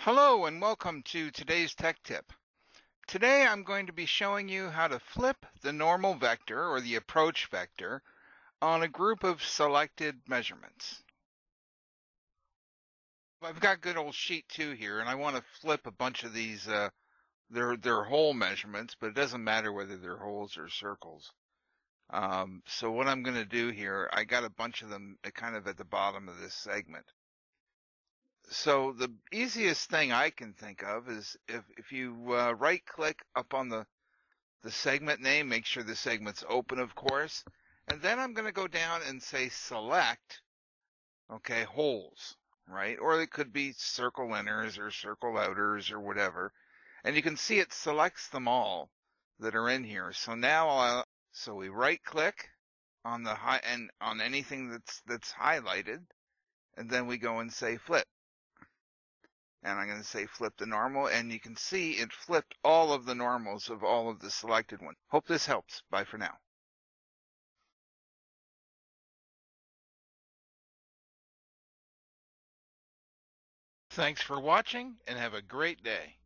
Hello and welcome to today's tech tip. Today I'm going to be showing you how to flip the normal vector or the approach vector on a group of selected measurements. I've got good old sheet 2 here and I want to flip a bunch of these they're hole measurements, but it doesn't matter whether they're holes or circles. So what I'm going to do here, I got a bunch of them kind of at the bottom of this segment. So the easiest thing I can think of is if you right click up on the segment name, make sure the segment's open, of course, and then I'm going to go down and say select, okay, holes, right? Or it could be circle inners or circle outers or whatever. And you can see it selects them all that are in here. So now so we right click on the and on anything that's highlighted, and then we go and say flip. And I'm going to say flip the normal, and you can see it flipped all of the normals of all of the selected ones. Hope this helps. Bye for now. Thanks for watching, and have a great day.